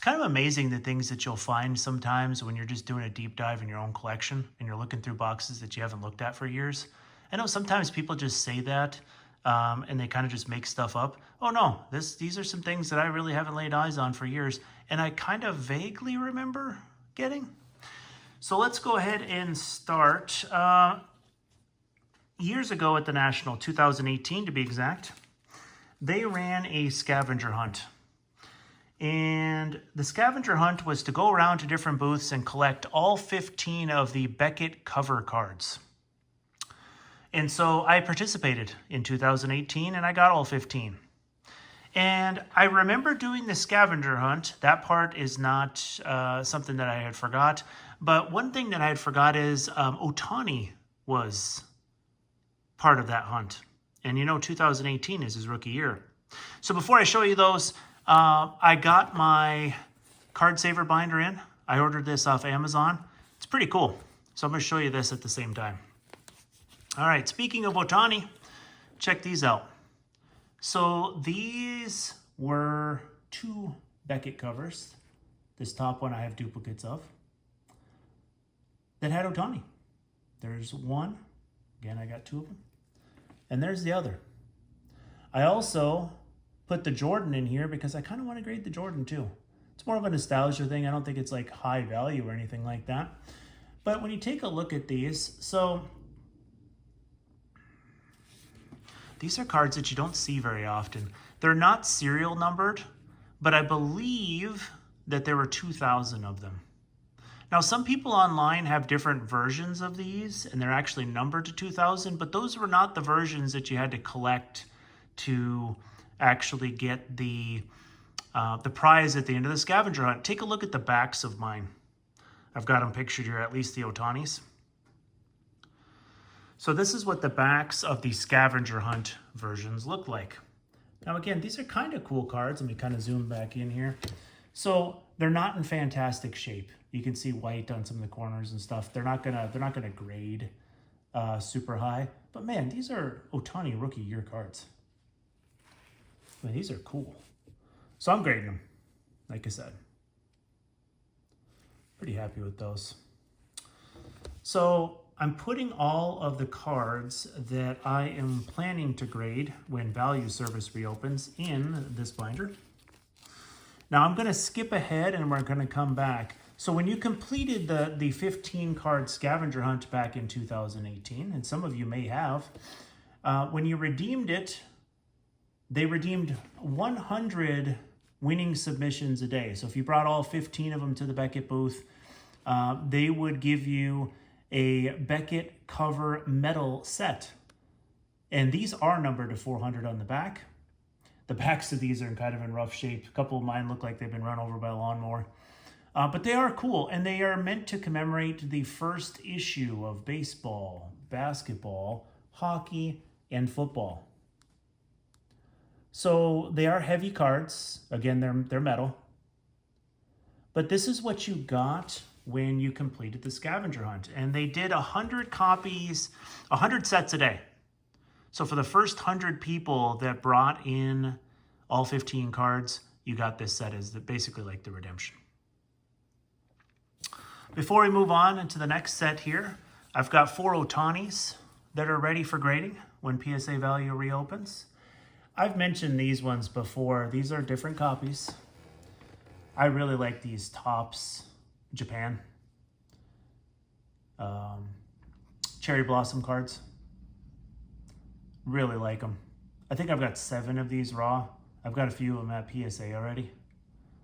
kind of amazing the things that you'll find sometimes when you're just doing a deep dive in your own collection and you're looking through boxes that you haven't looked at for years. I know sometimes people just say that and they kind of just make stuff up. Oh no, these are some things that I really haven't laid eyes on for years and I kind of vaguely remember getting. So let's go ahead and start. Years ago at the National, 2018 to be exact, they ran a scavenger hunt. And the scavenger hunt was to go around to different booths and collect all 15 of the Beckett cover cards. And so I participated in 2018 and I got all 15. And I remember doing the scavenger hunt. That part is not something that I had forgot. But one thing that I had forgot is Ohtani was part of that hunt. And 2018 is his rookie year. So before I show you those, I got my card saver binder in. I ordered this off Amazon. It's pretty cool. So I'm going to show you this at the same time. All right, speaking of Ohtani, check these out. So these were 2 Beckett covers. This top one I have duplicates of that had Ohtani. There's one. Again, I got 2 of them. And there's the other. I also put the Jordan in here because I kind of want to grade the Jordan too. It's more of a nostalgia thing. I don't think it's like high value or anything like that. But when you take a look at these, so these are cards that you don't see very often. They're not serial numbered, but I believe that there were 2,000 of them. Now, some people online have different versions of these, and they're actually numbered to 2,000, but those were not the versions that you had to collect to actually get the prize at the end of the scavenger hunt. Take a look at the backs of mine. I've got them pictured here, at least the Ohtanis. So this is what the backs of the scavenger hunt versions look like. Now again, these are kind of cool cards. Let me kind of zoom back in here. So they're not in fantastic shape. You can see white on some of the corners and stuff. They're not gonna grade super high. But man, these are Ohtani rookie year cards. I mean, these are cool. So I'm grading them, like I said. Pretty happy with those. So I'm putting all of the cards that I am planning to grade when Value Service reopens in this binder. Now I'm going to skip ahead and we're going to come back. So when you completed the 15 card scavenger hunt back in 2018, and some of you may have, when you redeemed it, they redeemed 100 winning submissions a day. So if you brought all 15 of them to the Beckett booth, they would give you a Beckett cover medal set. And these are numbered to 400 on the back. The backs of these are kind of in rough shape. A couple of mine look like they've been run over by a lawnmower. But they are cool, and they are meant to commemorate the first issue of baseball, basketball, hockey, and football. So they are heavy cards. Again, they're metal. But this is what you got when you completed the scavenger hunt. And they did 100 copies, 100 sets a day. So for the first 100 people that brought in all 15 cards, you got this set as basically like the redemption. Before we move on into the next set here, I've got 4 Ohtanis that are ready for grading when PSA Value reopens. I've mentioned these ones before. These are different copies. I really like these Topps Japan cherry blossom cards. Really like them. I think I've got 7 of these raw. I've got a few of them at PSA already.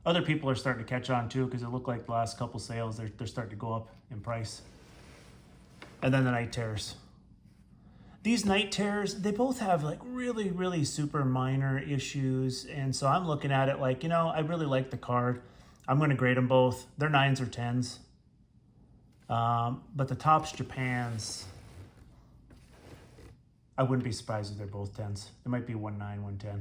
Other people are starting to catch on too because it looked like the last couple sales, they're starting to go up in price. And then the Night Terrors. These Night Terrors, they both have like really, really super minor issues. And so I'm looking at it like, I really like the card. I'm going to grade them both. They're 9s or 10s. But the Topps Japans, I wouldn't be surprised if they're both 10s. It might be 1.9, 1.10.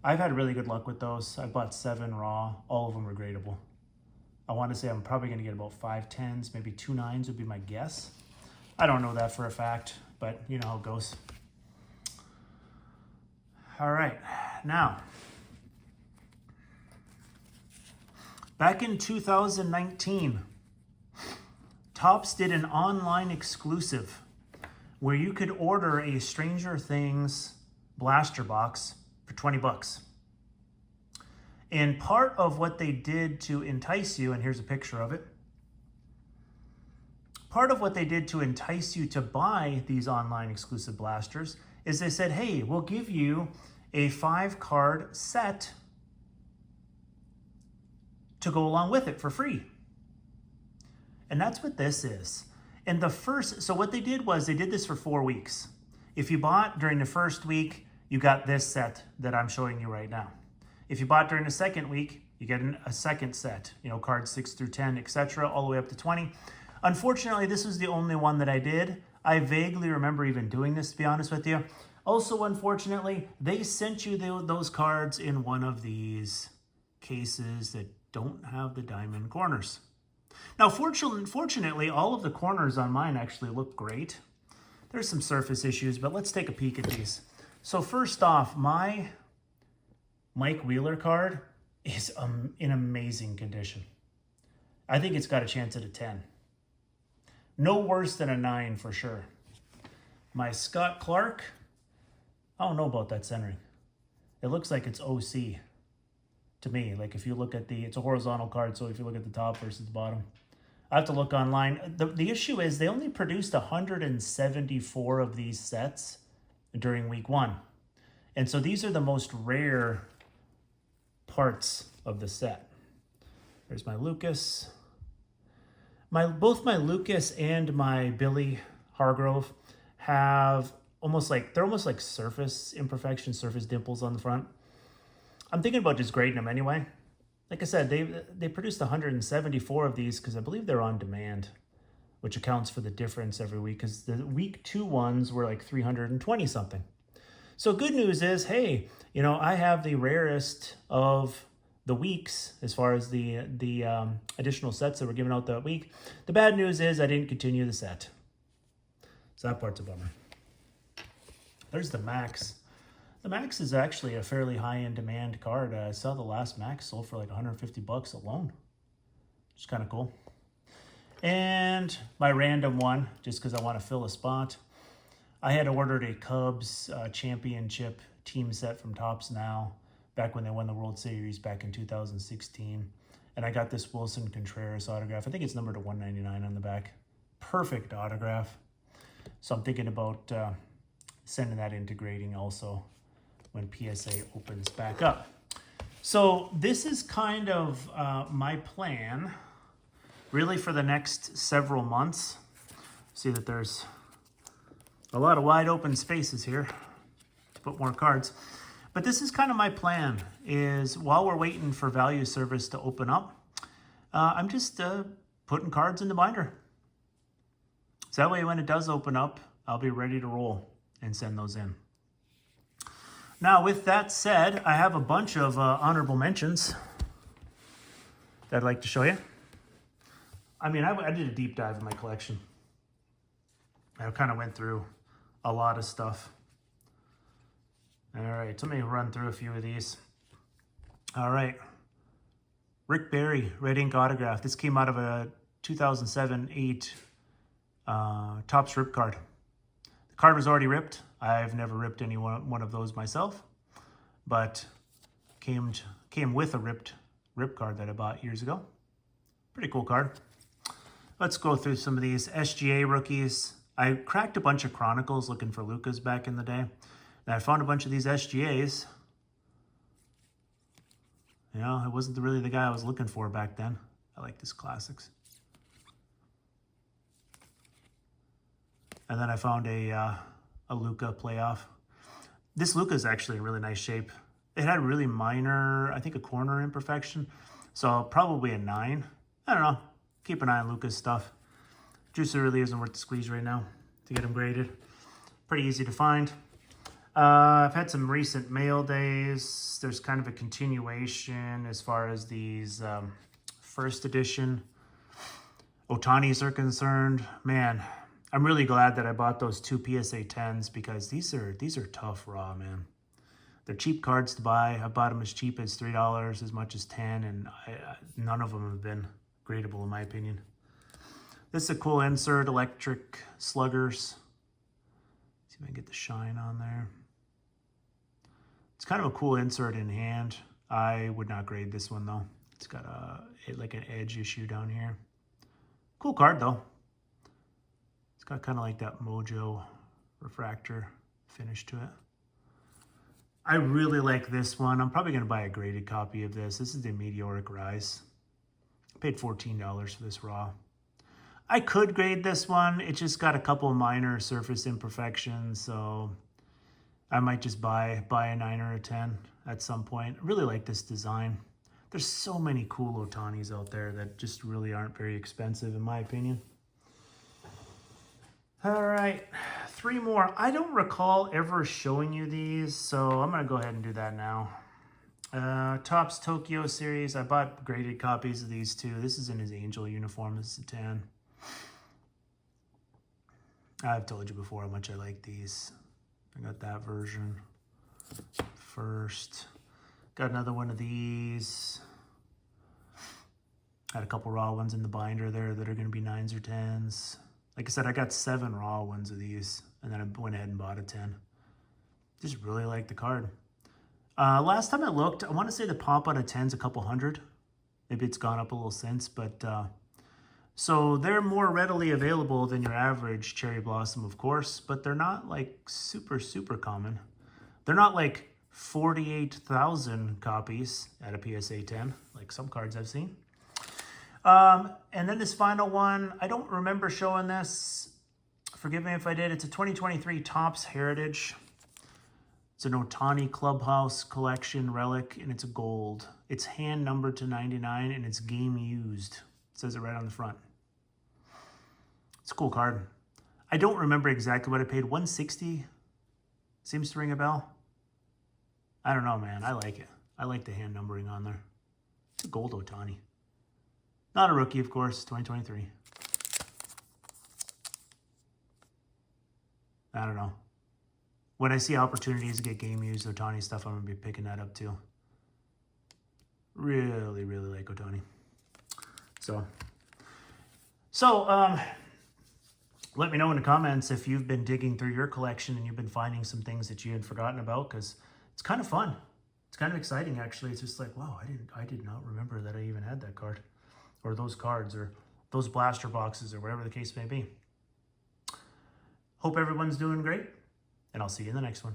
I've had really good luck with those. I bought 7 raw. All of them are gradable. I want to say I'm probably going to get about 5 10s, maybe 2 9s would be my guess. I don't know that for a fact, but you know how it goes. All right, now, Back in 2019, Topps did an online exclusive where you could order a Stranger Things blaster box for 20 bucks. And part of what they did to entice you, and here's a picture of it, part of what they did to entice you to buy these online exclusive blasters is they said, hey, we'll give you a 5-card set to go along with it for free. And that's what this is. And so what they did was they did this for 4 weeks. If you bought during the first week, you got this set that I'm showing you right now. If you bought during the second week, you get a second set, cards 6 through 10, etc., all the way up to 20. Unfortunately, this was the only one that I did. I vaguely remember even doing this, to be honest with you. Also, unfortunately, they sent you those cards in one of these cases that don't have the diamond corners. Now, fortunately, all of the corners on mine actually look great. There's some surface issues, but let's take a peek at these. So first off, my Mike Wheeler card is in amazing condition. I think it's got a chance at a 10. No worse than a 9 for sure. My Scott Clark, I don't know about that centering. It looks like it's OC to me. Like if you look at it's a horizontal card, so if you look at the top versus the bottom. I have to look online. The issue is they only produced 174 of these sets during week 1. And so these are the most rare parts of the set. There's my Lucas. Both my Lucas and my Billy Hargrove have almost like surface imperfections, surface dimples on the front. I'm thinking about just grading them anyway. Like I said, they produced 174 of these because I believe they're on demand, which accounts for the difference every week because the week 2 ones were like 320 something. So good news is, hey, I have the rarest of the weeks as far as the additional sets that were given out that week. The bad news is I didn't continue the set. So that part's a bummer. There's the Max. The Max is actually a fairly high-end demand card. I saw the last Max sold for like 150 bucks alone. Which is kind of cool. And my random one, just because I want to fill a spot. I had ordered a Cubs championship team set from Topps Now back when they won the World Series back in 2016. And I got this Wilson Contreras autograph. I think it's numbered to 199 on the back. Perfect autograph. So I'm thinking about sending that into grading also when PSA opens back up. So this is kind of my plan really for the next several months. See that there's a lot of wide open spaces here to put more cards. But this is kind of my plan, is while we're waiting for Value Service to open up, I'm just putting cards in the binder. So that way when it does open up, I'll be ready to roll and send those in. Now, with that said, I have a bunch of honorable mentions that I'd like to show you. I mean, I did a deep dive in my collection. I kind of went through a lot of stuff. All right, so let me run through a few of these. All right. Rick Barry, red ink autograph. This came out of a 2007-8 Topps rip card. The card was already ripped. I've never ripped any one of those myself, but came with a rip card that I bought years ago. Pretty cool card. Let's go through some of these SGA rookies. I cracked a bunch of Chronicles looking for Lucas back in the day. And I found a bunch of these SGAs. It wasn't really the guy I was looking for back then. I like this Classics. And then I found a Luka playoff. This Luka is actually in really nice shape. It had really minor, I think a corner imperfection. So probably a 9. I don't know. Keep an eye on Luka's stuff. Juicer really isn't worth the squeeze right now to get him graded. Pretty easy to find. I've had some recent mail days. There's kind of a continuation as far as these first edition Ohtanis are concerned. Man, I'm really glad that I bought those 2 PSA 10s because these are tough raw, man. They're cheap cards to buy. I bought them as cheap as $3, as much as $10, and none of them have been gradable in my opinion. This is a cool insert, electric sluggers. See if I can get the shine on there. It's kind of a cool insert in hand. I would not grade this one though. It's got like an edge issue down here. Cool card though. It's got kind of like that Mojo refractor finish to it. I really like this one. I'm probably going to buy a graded copy of this. This is the Meteoric Rise. I paid $14 for this raw. I could grade this one. It just got a couple minor surface imperfections, so I might just buy a 9 or a 10 at some point. I really like this design. There's so many cool Ohtanis out there that just really aren't very expensive in my opinion. All right, 3 more. I don't recall ever showing you these, so I'm gonna go ahead and do that now. Topps Tokyo series. I bought graded copies of these too. This is in his Angel uniform. This is a 10. I've told you before how much I like these. I got that version first. Got another one of these. Had a couple raw ones in the binder there that are going to be 9s or 10s. Like I said, I got 7 raw ones of these, and then I went ahead and bought a 10. Just really like the card. Last time I looked, I want to say the pop out of 10's a couple hundred. Maybe it's gone up a little since, but so they're more readily available than your average Cherry Blossom, of course, but they're not like super, super common. They're not like 48,000 copies at a PSA 10, like some cards I've seen. And then this final one, I don't remember showing this. Forgive me if I did. It's a 2023 Topps Heritage. It's an Ohtani Clubhouse Collection relic, and it's a gold. It's hand numbered to 99, and it's game used. It says it right on the front. It's a cool card. I don't remember exactly what I paid. $160 seems to ring a bell. I don't know, man. I like it. I like the hand numbering on there. It's a gold Ohtani. Not a rookie, of course, 2023. I don't know. When I see opportunities to get game used Ohtani stuff, I'm going to be picking that up too. Really, really like Ohtani. So let me know in the comments if you've been digging through your collection and you've been finding some things that you had forgotten about, because it's kind of fun. It's kind of exciting, actually. It's just like, wow, I did not remember that I even had that card, or those cards, or those blaster boxes, or whatever the case may be. Hope everyone's doing great, and I'll see you in the next one.